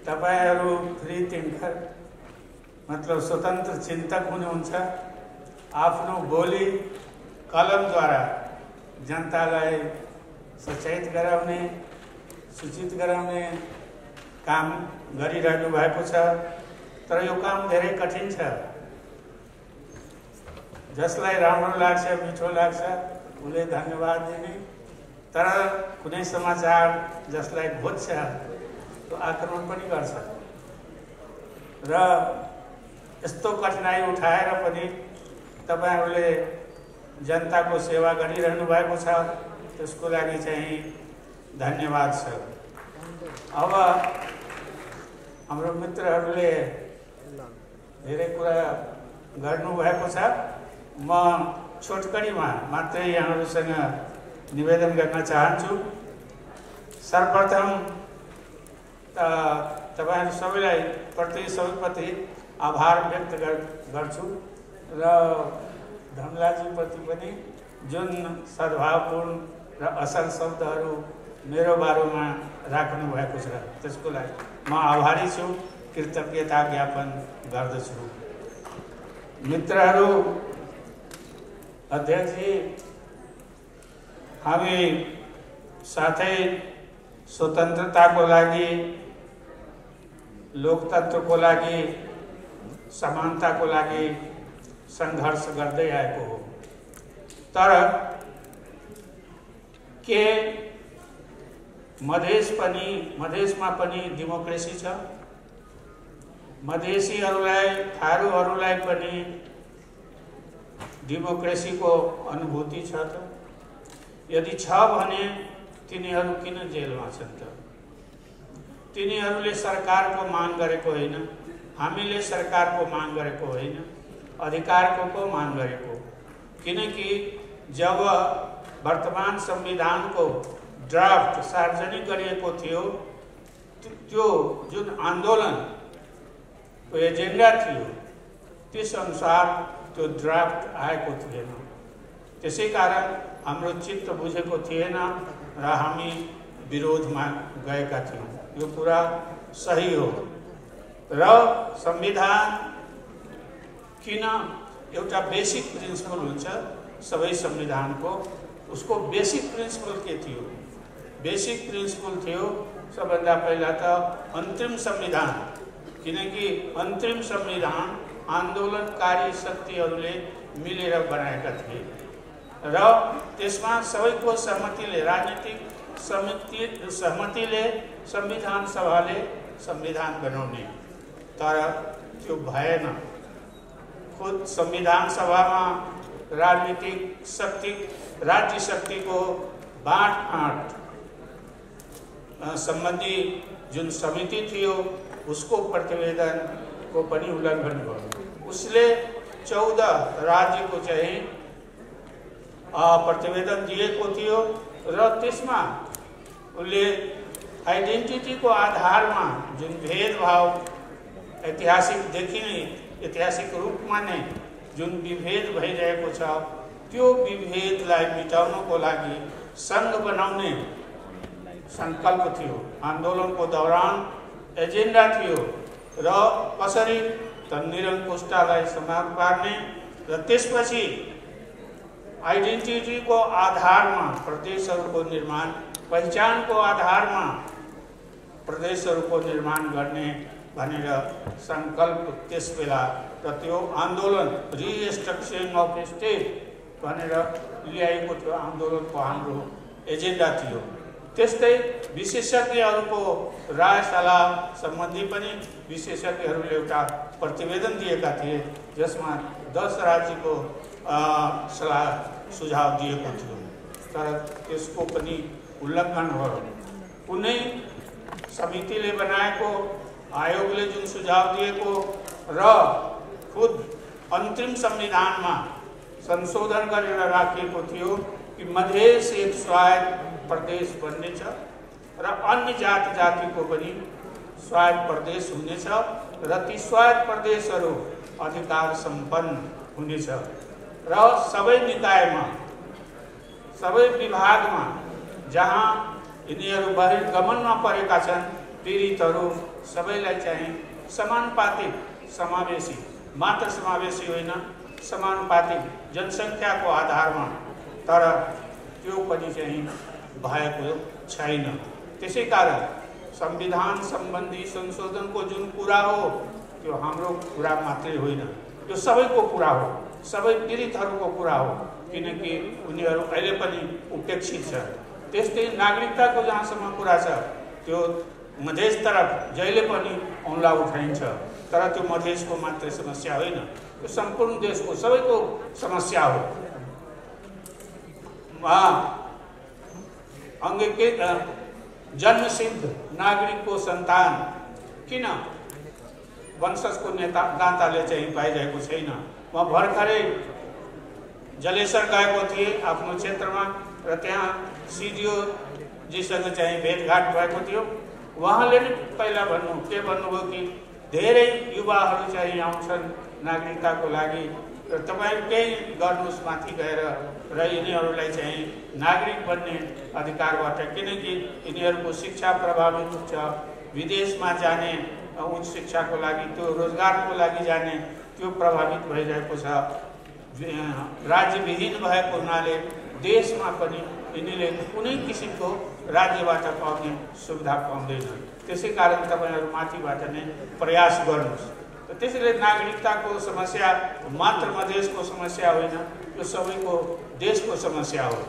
तपाईहरु free thinker मतलब स्वतन्त्र चिन्तक हुनुहुन्छ। आफ्नो बोली कलमद्वारा जनतालाई सचेत गराउने, सूचित गराउने काम गरिरहनु भएको छ। तर यो काम धेरै कठिन छ। जसलाई राम्रो लाग्छ, मिठो लाग्छ, उसले धन्यवाद दिने, तर कुनै समाचार जसलाई घोज्छ त्यो आक्रमण पनि गर्छ। र यस्तो कठिनाई उठाएर पनि तपाईहरुले जनताको सेवा गरिरहनु भएको छ, त्यसको लागि चाहिँ धन्यवाद छ। अब हाम्रो मित्रहरूले धेरै कुरा गर्नु भएको छ। म छोटकरीमा मात्रै यहाँहरुसँग निवेदन गर्न चाहन्छु। सर्वप्रथम तपाईहरु सबैलाई सबैप्रति आभार व्यक्त गर्छु र धमलाजी प्रति पनि जुन सद्भावपूर्ण र असल शब्दहरू मेरो बारेमा राख्नु भएको छ त्यसको लागि म आभारी छु, कृतज्ञता ज्ञापन गर्दछु। मित्रहरू, अध्यक्षजी, हामी साथै स्वतन्त्रताको लागि, लोकतन्त्रको लागि, समानताको लागि संघर्ष गर्दै आएको हो। तर के मधेसमा पनि डेमोक्रेसी छ? मधेसीहरूलाई, थारूहरूलाई पनि डेमोक्रेसीको अनुभूति छ त? यदि छ भने तिनीहरू किन जेलमा छन् त? तिनीहरूले सरकारको माग गरेको होइन, हामीले सरकारको माग गरेको होइन, अधिकारको को माग गरेको। किनकि जब वर्तमान संविधानको ड्राफ्ट सार्वजनिक गरिएको थियो, त्यो जुन आन्दोलन को एजेन्डा थियो त्यस अनुसार त्यो ड्राफ्ट आएको थिएन। त्यसै कारण हाम्रो चित्त बुझेको थिएन र हामी विरोधमा गएका थियौँ। यो कुरा सही हो। र संविधान किन एउटा बेसिक प्रिन्सिपल हुन्छ सबै संविधानको, उसको बेसिक प्रिन्सिपल के थियो? बेसिक प्रिन्सिपल थियो सबभन्दा पहिला त अन्तिम संविधान। किनकि अन्तिम संविधान आन्दोलनकारी शक्तिहरूले मिलेर बनाएका थिए र त्यसमा सबैको सहमतिले, राजनीतिक सहमतिले संविधान सभाले संविधान बनाउने। तर त्यो भएन। खुद संविधान सभामा राजनीतिक शक्ति, राज्य शक्तिको बाँडफाँड सम्बन्धी जुन समिति थियो उसको प्रतिवेदन को पनि उल्लङ्घन भयो। उसले 14 राज्यको चाहिँ प्रतिवेदन दिएको थियो र त्यसमा उसले आइडेन्टिटीको आधारमा जुन भेदभाव ऐतिहासिक देखिने, ऐतिहासिक रूपमा नै जुन विभेद भइरहेको छ त्यो विभेदलाई मिटाउनको लागि संघ बनाउने संकल्प थियो। आन्दोलनको दौरान एजेन्डा थियो र कसरी त निरङ्कुशतालाई समाप्त पार्ने र त्यसपछि आइडेन्टिटीको आधारमा प्रदेशहरूको निर्माण, पहिचानको आधारमा प्रदेशहरूको निर्माण गर्ने भनेर संकल्प त्यसबेला र त्यो आन्दोलन रिस्ट्रक्चरिङ अफ स्टेट भनेर ल्याएको थियो। आन्दोलनको हाम्रो एजेन्डा थियो। त्यस्तै विशेषज्ञहरूको राय सल्लाह सम्बन्धी पनि विशेषज्ञहरूले एउटा प्रतिवेदन दिएका थिए जसमा 10 राज्यको सल्लाह सुझाव दिएको थियो। तर त्यसको पनि उल्लङ्घन भयो। कुनै समितिले बनाएको, आयोगले जुन सुझाव दिएको र खुद अन्तिम संविधानमा संशोधन गरेर राखिएको थियो कि मधेस एक स्वायत्त प्रदेश बन्नेछ र अन्य जातिको पनि स्वायत्त प्रदेश हुनेछ र ती स्वायत्त प्रदेशहरू अधिकार सम्पन्न हुनेछ र सबै निकायमा, सबै विभागमा जहाँ यिनीहरू बहिर्गमनमा परेका छन् पीडितहरू सबैलाई चाहिँ समानुपातिक समावेशी, मात्र समावेशी होइन, समानुपातिक जनसङ्ख्याको आधारमा, तर त्यो पनि चाहिँ भएको छैन। त्यसै कारण संविधान सम्बन्धी संशोधनको जुन कुरा हो त्यो हाम्रो कुरा मात्रै होइन, त्यो सबैको कुरा हो, सबै पीडितहरूको कुरा हो, किनकि उनीहरू अहिले पनि उपेक्षित छ। त्यस्तै नागरिकताको जहाँसम्म कुरा छ त्यो मधेस तरफ जहिले पनि औँला उठाइन्छ, तर त्यो मधेसको मात्रै समस्या होइन, त्यो सम्पूर्ण देशको सबैको समस्या हो। अंगीकृत जन्मसिद्ध नागरिकको सन्तान किन वंशजको नाताले चाहिँ पाइरहेको छैन। म भर्खरै जलेश्वर गएको थिएँ आफ्नो क्षेत्रमा र त्यहाँ सिडिओ जीसँग चाहिँ भेटघाट भएको थियो। उहाँले नै पहिला भन्नुभयो कि धेरै युवाहरू चाहिँ आउँछन् नागरिकताको लागि र तपाईँ केही गर्नुहोस् माथि गएर र यिनीहरूलाई चाहिँ नागरिक बन्ने अधिकारबाट, किनकि यिनीहरूको शिक्षा प्रभावित हुन्छ, विदेशमा जाने उच्च शिक्षाको लागि, त्यो रोजगारको लागि जाने त्यो प्रभावित भइरहेको छ। राज्यविहीन भएको हुनाले देशमा पनि यिनीले कुनै किसिमको राज्यबाट पाउने सुविधा पाउँदैन। त्यसै कारण तपाईहरु माथिबाट नै प्रयास गर्नुहोस्। त्यसैले नागरिकताको समस्या मात्र मधेसको समस्या होइन, यो सबैको देशको समस्या हो।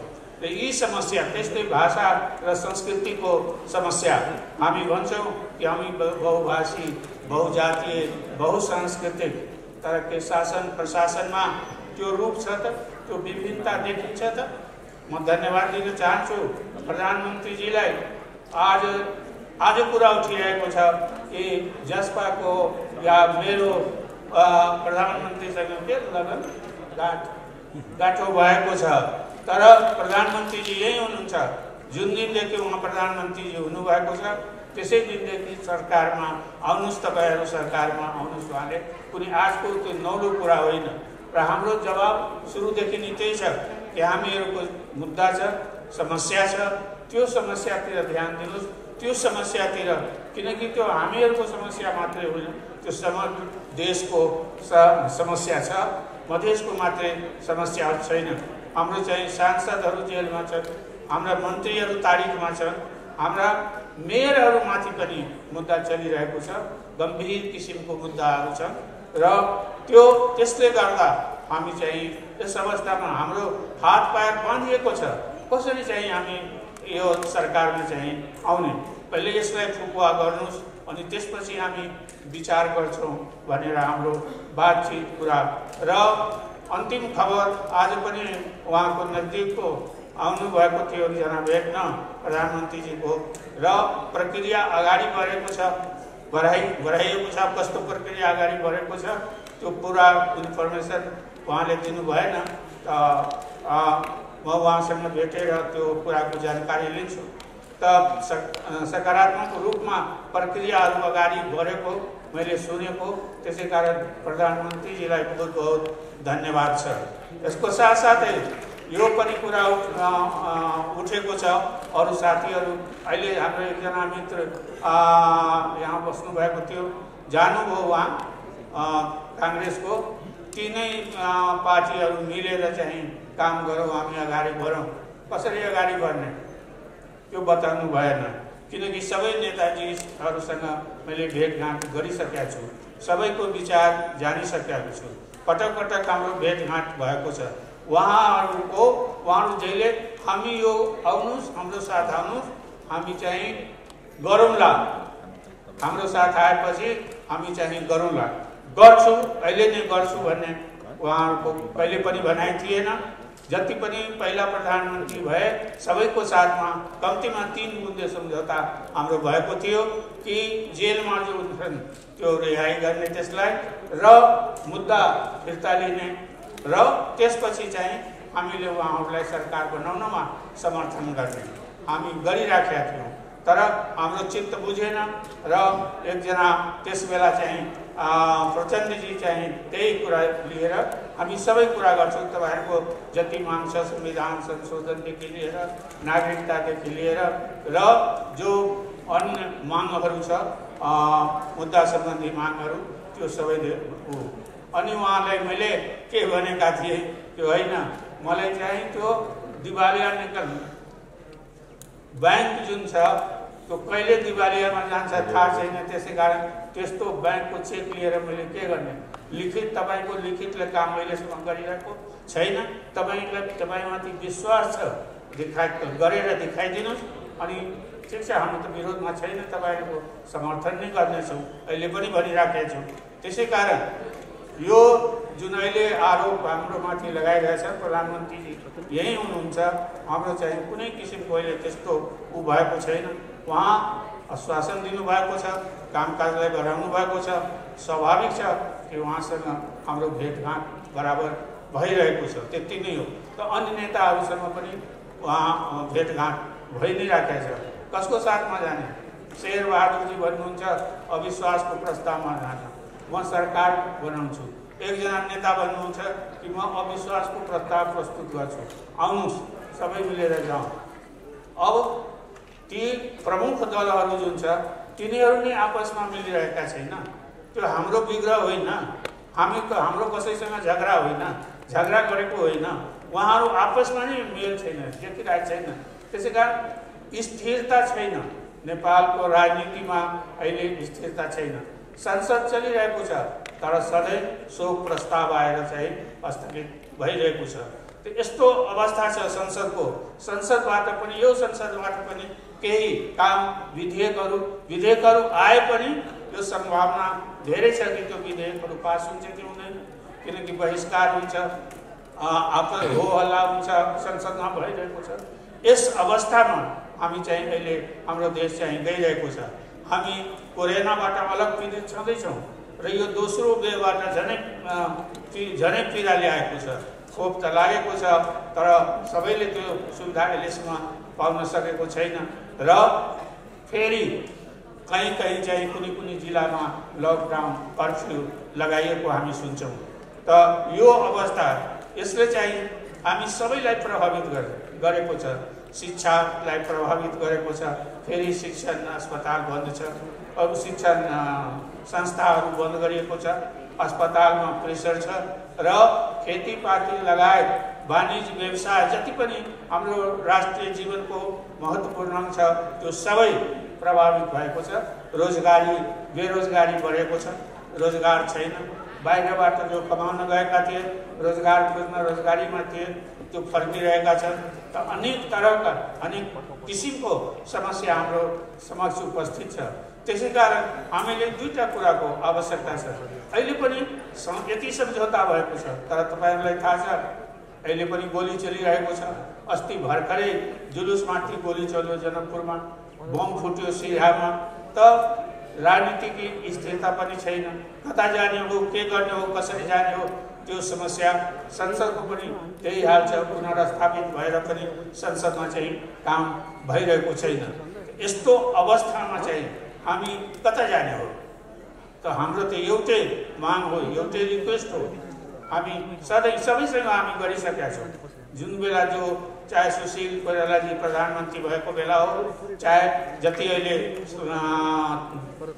र यी समस्या, त्यस्तै भाषा र संस्कृतिको समस्या, हामी भन्छौँ कि हामी बहुभाषी, बहुजातीय, बहुसांस्कृतिक, तर के शासन प्रशासनमा त्यो रूप छ त, त्यो विभिन्नता देखिन्छ त। म धन्यवाद दिन चाहन्छु प्रधानमन्त्रीजीलाई। आज कुरा उठिरहेको छ कि जसपाको या मेरो प्रधानमन्त्रीसँग के लगन गाठो भएको छ, तर प्रधानमन्त्रीजी यही हुनुहुन्छ। जुन दिनदेखि उहाँ प्रधानमन्त्रीजी हुनुभएको छ त्यसै दिनदेखि सरकारमा आउनुहोस्, तपाईहरु सरकारमा आउनुहोस्। उहाँले कुनै आजको त्यो नौलो कुरा होइन र हाम्रो जवाब सुरुदेखि नै त्यही छ कि हामीहरूको मुद्दा छ, समस्या छ, त्यो समस्यातिर ध्यान दिनुहोस्। त्यो समस्यातिर, किनकि त्यो हामीहरूको समस्या मात्रै होइन, त्यो समग्र देशको समस्या छ, मधेसको मात्रै समस्या छैन। हाम्रो चाहिँ सांसदहरू जेलमा छन्, हाम्रा मन्त्रीहरू तारिखमा छन्, हाम्रा मेयरहरूमाथि पनि मुद्दा चलिरहेको छ, गम्भीर किसिमको मुद्दाहरू छन् र त्यसले गर्दा हामी चाहिँ यस अवस्थामा हाम्रो हात पाएर बाँधिएको छ। कसरी चाहिँ हामी यो सरकारमा चाहिँ आउने, पहिले यसलाई फुकुवा गर्नुहोस् अनि त्यसपछि हामी विचार गर्छौँ भनेर हाम्रो बातचित कुरा। र अन्तिम खबर, आज पनि उहाँको नजिकको आउनुभएको थियो एकजना भेट्न प्रधानमन्त्रीजीको, र प्रक्रिया अगाडि बढेको छ, बढाइएको छ। कस्तो प्रक्रिया अगाडि बढेको छ त्यो पुरा इन्फर्मेसन उहाँले दिनु भएन। म उहाँसँग भेटेर त्यो कुराको जानकारी लिन्छु। त सकारात्मक रूपमा प्रक्रियाहरू अगाडि बढेको मैले सुनेको, त्यसै कारण प्रधानमन्त्रीजीलाई बहुत बहुत धन्यवाद छ। यसको साथसाथै यो पनि कुरा उठेको छ, अरू साथीहरू, अहिले हाम्रो एकजना मित्र यहाँ बस्नुभएको थियो, जानुभयो उहाँ काङ्ग्रेसको। तीनै पार्टीहरू मिलेर चाहिँ काम गरौँ, हामी अगाडि बढौँ। कसरी अगाडि बढ्ने त्यो बताउनु भएन, किनकि सबै नेताजीहरूसँग मैले भेटघाट गरिसकेका छु, सबैको विचार जानिसकेको छु, पटक पटक हाम्रो भेटघाट भएको छ। उहाँहरू जहिले हामी यो आउनुहोस्, हाम्रो साथ आउनुहोस्, हामी चाहिँ गरौँला, हाम्रो साथ आएपछि हामी चाहिँ गरौँला, गर्छु, अहिले नै गर्छु भन्ने उहाँहरूको कहिले पनि भनाइ थिएन। जति पनि पहिला प्रधानमन्त्री भए सबैको साथमा कम्तीमा 3 बुँदे सम्झौता हाम्रो भएको थियो कि जेलमा जो हुन्छन् त्यो रिहाई गर्ने, त्यसलाई र मुद्दा फिर्ता लिने, र त्यसपछि चाहिँ हामीले उहाँहरूलाई सरकार बनाउनमा समर्थन गर्ने हामी गरिराखेका थियौँ। तर हाम्रो चित्त बुझेन र एकजना त्यसबेला चाहिँ प्रचण्डजी चाहिँ त्यही कुरा लिएर हामी सबै कुरा गर्छौँ, तपाईँहरूको जति माग छ संविधान संशोधनदेखि लिएर नागरिकतादेखि लिएर र जो अन्य मागहरू छ, मुद्दा सम्बन्धी मागहरू, त्यो सबैले हो। अनि उहाँलाई मैले के भनेका थिएँ त्यो होइन, मलाई चाहिँ त्यो दिवालिया निकाल्नु, ब्याङ्क जुन छ त्यो कहिले दिवालियामा जान्छ थाहा छैन। त्यसै कारण त्यस्तो ब्याङ्कको चेक लिएर मैले के गर्ने, लिखित तपाईँको लिखितले काम अहिलेसम्म गरिरहेको छैन। तपाईँमाथि विश्वास छ, गरेर देखाइदिनुहोस्। अनि ठिक छ, हामी त विरोधमा छैन, तपाईँको समर्थन नै गर्नेछौँ, अहिले पनि भनिराखेका छौँ। त्यसै कारण यो जुन अहिले आरोप हाम्रो माथि लगाइरहेछ, प्रधानमन्त्रीजी यही हुनुहुन्छ, हाम्रो चाहिँ कुनै किसिमको अहिले त्यस्तो भएको छैन। उहाँ आश्वासन दिनुभएको छ, कामकाजलाई बढाउनु भएको छ, स्वाभाविक छ कि उहाँसँग हाम्रो भेटघाट बराबर भइरहेको छ, त्यति नै हो। त अन्य नेताहरूसँग पनि उहाँ भेटघाट भइ नै राखेको छ। कसको साथमा जाने? शेरबहादुरजी भन्नुहुन्छ अविश्वासको प्रस्तावमा जान, म सरकार बनाउँछु। एकजना नेता भन्नुहुन्छ कि म अविश्वासको प्रस्ताव प्रस्तुत गर्छु, आउनुहोस् सबै मिलेर जाउँ। अब ती प्रमुख दलहरू जुन छ तिनीहरू नै आपसमा मिलिरहेका छैन। त्यो हाम्रो विग्रह होइन, हाम्रो कसैसँग झगडा होइन, झगडा गरेको होइन, उहाँहरू आपसमा नै मेल छैन, देखिरहेको छैन। त्यसै कारण स्थिरता छैन, नेपालको राजनीतिमा अहिले स्थिरता छैन। संसद चलिरहेको छ तर सधैँ शोक प्रस्ताव आएर चाहिँ स्थगित भइरहेको छ। यस्तो अवस्था छ संसदको। संसदबाट पनि, यो संसदबाट पनि केही काम विधेयकहरू आए पनि यो सम्भावना धेरै छ कि त्यो विधेयकहरू पास हुन्छ कि हुँदैन, किनकि बहिष्कार हुन्छ, आफ्नो हो हल्ला हुन्छ, संसदमा भइरहेको छ। यस अवस्थामा हामी चाहिँ अहिले हाम्रो देश चाहिँ गइरहेको छ। हामी कोरोनाबाट अलग पीडित छँदैछौँ र यो दोस्रो वेवबाट झनै पीडा ल्याएको छ। खोप त लागेको छ तर सबैले त्यो सुविधा अहिलेसम्म पाउन सकेको छैन र फेरि कहीँ चाहिँ कुनै जिल्लामा लकडाउन कर्फ्यू लगाइएको हामी सुन्छौँ। त यो अवस्था यसले चाहिँ हामी सबैलाई प्रभावित गरेको छ। शिक्षालाई प्रभावित गरेको छ। फेरि शिक्षण अस्पताल बन्द छ, अब शिक्षण संस्थाहरू बन्द गरिएको छ, अस्पतालमा प्रेसर छ र खेतीपाती लगायत वाणिज्य व्यवसाय जति पनि हाम्रो राष्ट्रिय जीवनको महत्त्वपूर्ण अंश छ त्यो सबै प्रभावित भएको छ। बेरोजगारी बढेको छ, रोजगार छैन। बाहिरबाट जो कमाउन गएका थिए, रोजगार खोज्न रोजगारीमा थिए, त्यो फर्किरहेका छन्। त अनेक तरहका अनेक किसिमको समस्या हाम्रो समक्ष उपस्थित छ। त्यसै कारण हामीले दुईटा कुराको आवश्यकता छ। अहिले पनि यति सम्झौता भएको छ तर तपाईहरुलाई थाहा छ अहिले पनि गोली चलिरहेको छ। अस्ति भर्खरै जुलुसमाथि गोली चल्यो, जनकपुरमा बम फुट्यो, सिराहामा। त राजनीतिक स्थिरता पनि छैन, कता जाने हो, के गर्ने हो, कसरी जाने हो, त्यो समस्या। संसदको पनि त्यही हाल छ, पुनर्स्थापित भएर पनि संसदमा चाहिँ काम भइरहेको छैन। यस्तो अवस्थामा चाहिँ हामी कता जाने हो? त हाम्रो त एउटै माग हो, एउटै रिक्वेस्ट हो। हामी सधैँ सबैसँग हामी गरिसकेका छौँ। जुन बेला जो चाहे सुशील कोइरालाजी प्रधानमन्त्री भएको बेला हो, चाहे जति अहिले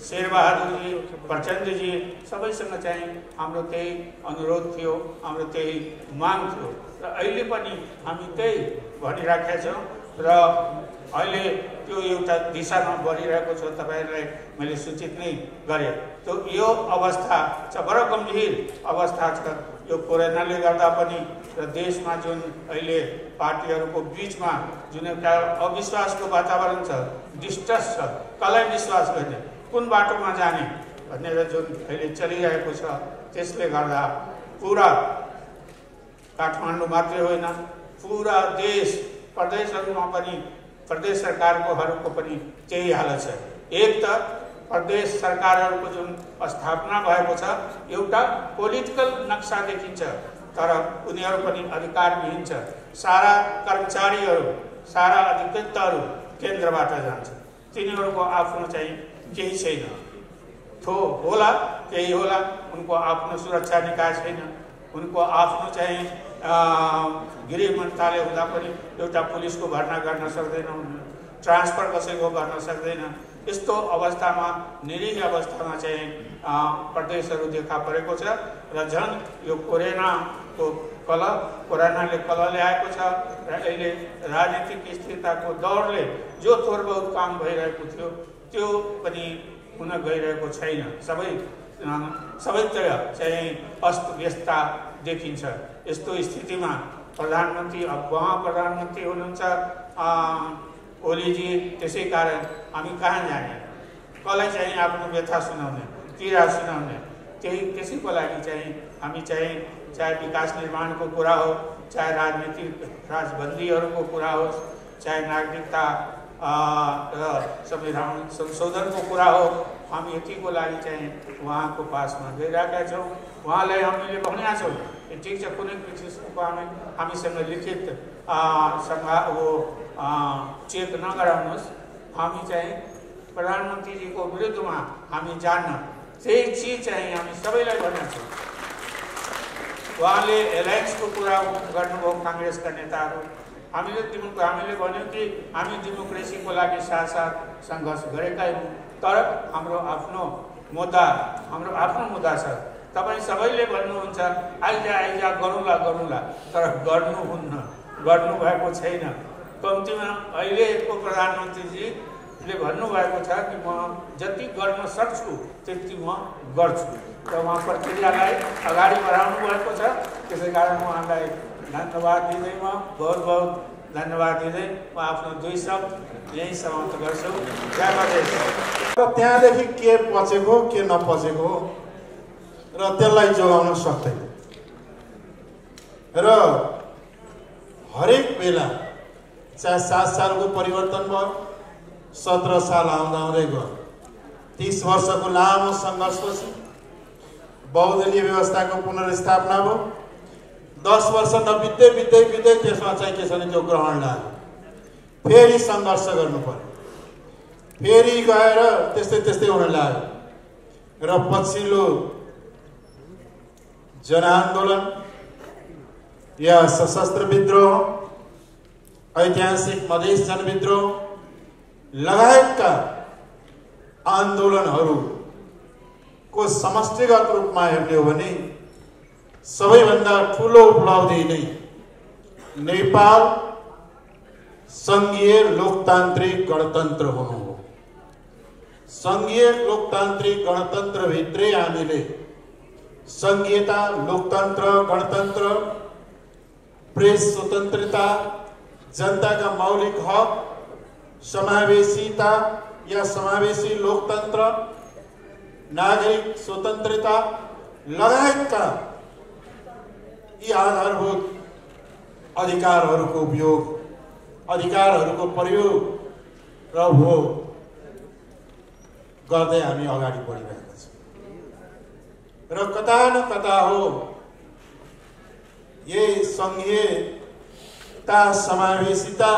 शेरबहादुरजी, प्रचण्डजी, सबैसँग चाहिँ हाम्रो त्यही अनुरोध थियो, हाम्रो त्यही माग थियो र अहिले पनि हामी त्यही भनिराखेका छौँ र अहिले त्यो एउटा दिशामा बढिरहेको छ। तपाईहरुलाई मैले सूचित नै गरेँ। त्यो यो अवस्था छ, बडो गम्भीर अवस्था छ। यो कोरोनाले गर्दा पनि र देशमा जुन अहिले पार्टीहरूको बीचमा जुन एउटा अविश्वासको वातावरण छ, डिस्ट्रस्ट छ, कसलाई विश्वास गर्ने, कुन बाटोमा जाने भनेर जुन अहिले चलिरहेको छ, त्यसले गर्दा पुरा काठमाडौँ मात्रै होइन, पुरा देश प्रदेशहरूमा पनि प्रदेश सरकारहरूको पनि त्यही हालत छ। एक त प्रदेश सरकारहरूको जुन स्थापना भएको छ एउटा पोलिटिकल नक्सा देखिन्छ तर उनीहरू पनि अधिकारविहीन छ। सारा कर्मचारीहरू, सारा अधिकृतहरू केन्द्रबाट जान्छ, तिनीहरूको आफ्नो चाहिँ केही छैन। होला केही होला, उनको आफ्नो सुरक्षा निकाय छैन, उनको आफ्नो चाहिँ गृह मन्त्रालय हुँदा पनि एउटा पुलिसको भर्ना गर्न सक्दैन, ट्रान्सफर कसैको गर्न सक्दैन, यस्तो अवस्थामा निरीह अवस्थामा चाहिँ प्रदेशहरू देखा परेको छ र झन् यो कोरोनाले कल ल्याएको छ र अहिले राजनीतिक स्थिरताको दौरले जो थोर बहुत काम भइरहेको थियो त्यो पनि हुन गइरहेको छैन। सबैतिर चाहिँ अस्तव्यस्तता देखिन्छ। यस्तो स्थितिमा प्रधानमन्त्री उहाँ प्रधानमन्त्री हुनुहुन्छ ओलीजी, त्यसै कारण हामी कहाँ जाने, कसलाई चाहिँ आफ्नो व्यथा सुनाउने, पीडा सुनाउने, त्यसैको लागि चाहिँ हामी चाहिँ चाहे विकास निर्माणको कुरा हो, चाहे राजनीतिक राजबन्दीहरूको कुरा हो, चाहे नागरिकता र संविधान संशोधनको कुरा हो, हामी यतिको लागि चाहिँ उहाँको पासमा गइरहेका छौँ। उहाँलाई हामीले भनेका छौँ ठिक छ, कुनै किसिमको हामीसँग लिखित चेक नगराउनुहोस्, हामी चाहिँ प्रधानमन्त्रीजीको विरुद्धमा हामी जान्न, त्यही चिज चाहिँ हामी सबैलाई भनेका छौँ। उहाँले एलायन्सको कुरा गर्नुभयो काङ्ग्रेसका नेताहरू, हामीले भन्यौँ कि हामी डेमोक्रेसीको लागि साथ सङ्घर्ष गरेका हौँ, तर हाम्रो आफ्नो मुद्दा छ। तपाईँ सबैले भन्नुहुन्छ आइजा गरौँला, तर गर्नुभएको छैन। कम्तीमा अहिलेको प्रधानमन्त्रीजीले भन्नुभएको छ कि म जति गर्न सक्छु त्यति म गर्छु र उहाँ प्रक्रियालाई अगाडि बढाउनु भएको छ। त्यसै कारण उहाँलाई धन्यवाद दिँदै बहुत धन्यवाद दिँदै म आफ्नो 2 शब्द यही समाप्त गर्छु। जय मधेस। त्यहाँदेखि के पचेको के नपचेको र त्यसलाई जोगाउन सक्दैन र हरेक बेला चाहे 7 सालको परिवर्तन भयो, 17 साल आउँदै गयो, 30 वर्षको लामो सङ्घर्षपछि बहुदलीय व्यवस्थाको पुनर्स्थापना भयो। 10 वर्ष नबित्दै त्यसमा चाहिँ के छ भने त्यो ग्रहण लाग्यो, फेरि सङ्घर्ष गर्नु पर्यो, फेरि गएर त्यस्तै हुन लाग्यो र पछिल्लो जनआन्दोलन या सशस्त्र विद्रोह, ऐतिहासिक मधेस जनविद्रोह लगायतका आन्दोलनहरूको समष्टिगत रूपमा हेर्ने हो भने सबैभन्दा ठुलो उपलब्धि नै नेपाल सङ्घीय लोकतान्त्रिक गणतन्त्र हुनु हो। सङ्घीय लोकतान्त्रिक गणतन्त्रभित्रै हामीले सङ्घीयता, लोकतन्त्र, गणतन्त्र, प्रेस स्वतन्त्रता, जनताका मौलिक हक, समावेशिता या समावेशी लोकतन्त्र, नागरिक स्वतन्त्रता लगायतका यी आधारभूत अधिकारहरूको उपयोग, अधिकारहरूको प्रयोग र भोग गर्दै हामी अगाडि बढिरहेका छौँ र कता न कता हो यही सङ्घीयता, समावेशिता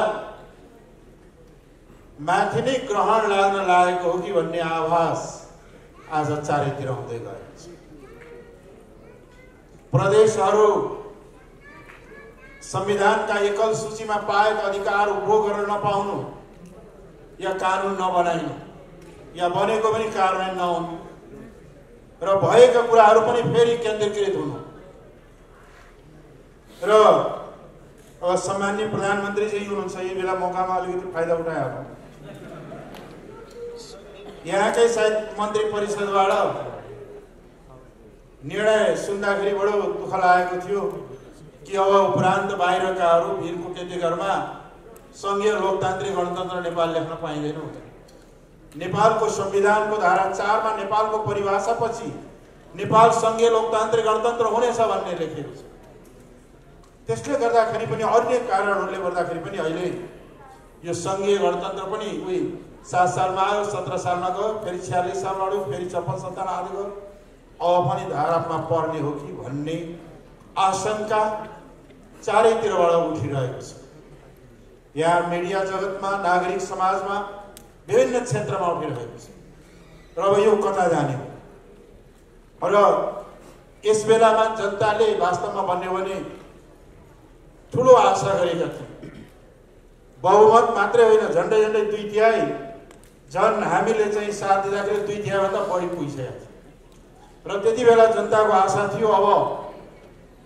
माथि नै ग्रहण लाग्न लागेको हो कि भन्ने आभास आज चारैतिर हुँदै गएको छ। प्रदेशहरू संविधानका एकल सूचीमा पाएका अधिकार उपभोग गर्न नपाउनु या कानुन नबनाइनु या बनेको पनि कार्यान्वयन नहुनु र भएका कुराहरू पनि फेरि केन्द्रीकृत हुनु र अब सम्माननीय प्रधानमन्त्री चाहिँ हुनुहुन्छ, यही बेला मौकामा अलिकति फाइदा उठायो। यहाँकै सायद मन्त्री परिषदबाट निर्णय सुन्दाखेरि बडो दुःख लागेको थियो कि अब उपरान्त बाहिरकाहरू वीर कुटनीतिकहरूमा सङ्घीय लोकतान्त्रिक गणतन्त्र नेपाल लेख्न पाइँदैन। नेपालको संविधानको धारा 4 मा नेपालको परिभाषापछि नेपाल सङ्घीय लोकतान्त्रिक गणतन्त्र हुनेछ भन्ने लेखिएको छ। त्यसले गर्दाखेरि पनि अन्य कारणहरूले गर्दाखेरि पनि अहिले यो सङ्घीय गणतन्त्र पनि 7 सालमा आयो, 17 सालमा गयो, फेरि 46 सालमा आयो, फेरि 56-57 आदि गयो, अब पनि धारामा पर्ने हो कि भन्ने आशंका चारैतिरबाट उठिरहेको छ। यहाँ मिडिया जगतमा, नागरिक समाजमा, विभिन्न क्षेत्रमा उठिरहेको छ र अब यो कता जाने हो र यस बेलामा जनताले वास्तवमा भन्यो भने ठुलो आशा गरेका थिए। बहुमत मात्रै होइन, झन्डै 2/3 झन् हामीले चाहिँ साथ दिँदाखेरि 2 तिहाईभन्दा बढी पुगिसकेको छ र त्यति बेला जनताको आशा थियो अब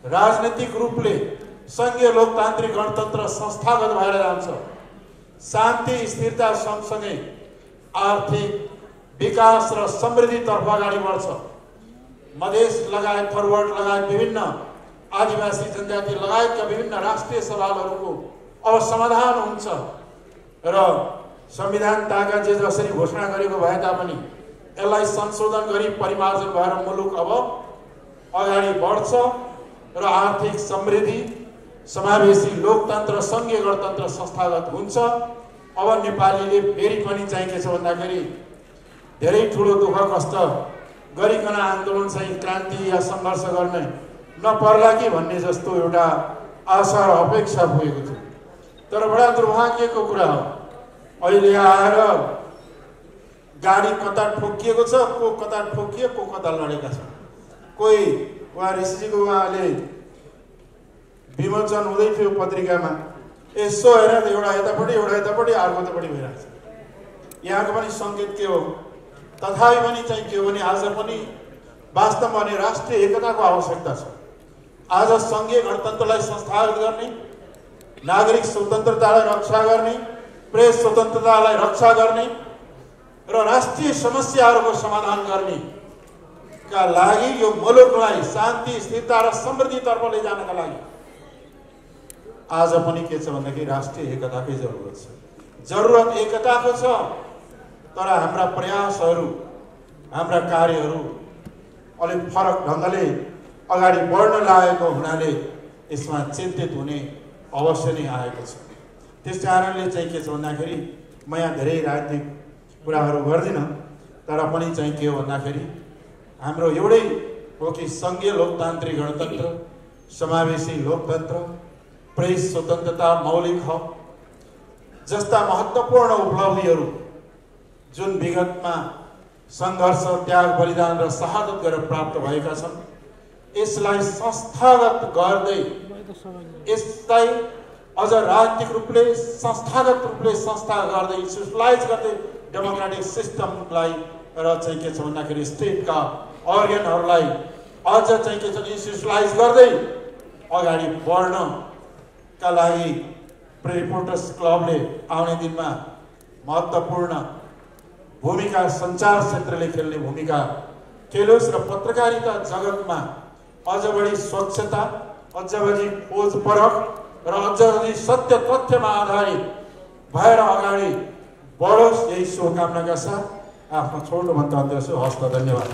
राजनीतिक रूपले संघीय लोकतान्त्रिक गणतन्त्र संस्थागत भएर जान्छ, शान्ति स्थिरता सँगसँगै आर्थिक विकास र समृद्धितर्फ अगाडि बढ्छ, मधेस लगायत फरवर्ड लगायत विभिन्न आदिवासी जनजाति लगायतका विभिन्न राष्ट्रिय सवालहरूको अब समाधान हुन्छ र संविधान ताका जे जसरी घोषणा गरेको भए तापनि यसलाई संशोधन गरी परिमार्जन भएर मुलुक अब अगाडि बढ्छ र आर्थिक समृद्धि समावेशी लोकतन्त्र संघीय गणतन्त्र संस्थागत हुन्छ। अब नेपालीले फेरि पनि चाहिँ के छ भन्दाखेरि धेरै ठुलो दुःख कष्ट गरिकन आन्दोलन चाहिँ क्रान्ति या सङ्घर्ष गर्ने नपर्ला कि भन्ने जस्तो एउटा आशा र अपेक्षा पुगेको थियो। तर बडा दुर्भाग्यको कुरा हो, अहिले आएर गाडी कता ठोकिएको छ, को कता ठोकियो, को कता लडेका छन्। कोही उहाँ ऋषिजीको उहाँले विमोचन हुँदै थियो पत्रिकामा, यसो हेरेर एउटा यतापट्टि अर्कोपट्टि भइरहेको छ। यहाँको पनि सङ्केत के हो, तथापि पनि चाहिँ के हो भने आज पनि वास्तवमा भने राष्ट्रिय एकताको आवश्यकता छ। आज संघीय गणतन्त्रलाई संस्थागत गर्ने, नागरिक स्वतन्त्रतालाई रक्षा गर्ने, प्रेस स्वतन्त्रतालाई रक्षा गर्ने र राष्ट्रिय समस्याहरूको समाधान गर्ने का लागि यो मुलुकलाई शान्ति स्थिरता र समृद्धितर्फ लैजानका लागि आज पनि के छ भन्दाखेरि राष्ट्रिय एकताकै जरुरत छ। जरुरत एकताको छ, तर हाम्रा प्रयासहरू हाम्रा कार्यहरू अलिक फरक ढङ्गले अगाडि बढ्न लागेको हुनाले यसमा चिन्तित हुने अवश्य नै आएको छ। त्यस कारणले चाहिँ के छ भन्दाखेरि म यहाँ धेरै राजनीतिक कुराहरू गर्दिनँ, तर पनि चाहिँ के हो भन्दाखेरि हाम्रो एउटै हो कि संघीय लोकतान्त्रिक गणतन्त्र, समावेशी लोकतन्त्र, प्रेस स्वतन्त्रता, मौलिक हक जस्ता महत्त्वपूर्ण उपलब्धिहरू जुन विगतमा सङ्घर्ष, त्याग, बलिदान र शहादत गरेर प्राप्त भएका छन्, यसलाई संस्थागत गर्दै यसलाई अझ राजनीतिक रूपले संस्थागत रूपले संस्था गर्दै इन्स्टिट्युसनलाइज गर्दै डेमोक्रेटिक सिस्टमलाई र चाहिँ के छ भन्दाखेरि स्टेटका अर्गनहरूलाई अझ चाहिँ के छ इन्स्टिट्युसनलाइज गर्दै अगाडि बढ्नका लागि रिपोर्टर्स क्लबले आउने दिनमा महत्त्वपूर्ण भूमिका सञ्चार क्षेत्रले खेल्ने भूमिका खेलोस् र पत्रकारिता जगतमा अझ बढी स्वच्छता, अझ बढी खोजपरख र अझ बढी सत्य तथ्यमा आधारित भएर अगाडि बढोस्, यही शुभकामनाका साथ आफ्नो छोटो मन्तव्य दिन्छु। हस्त, धन्यवाद।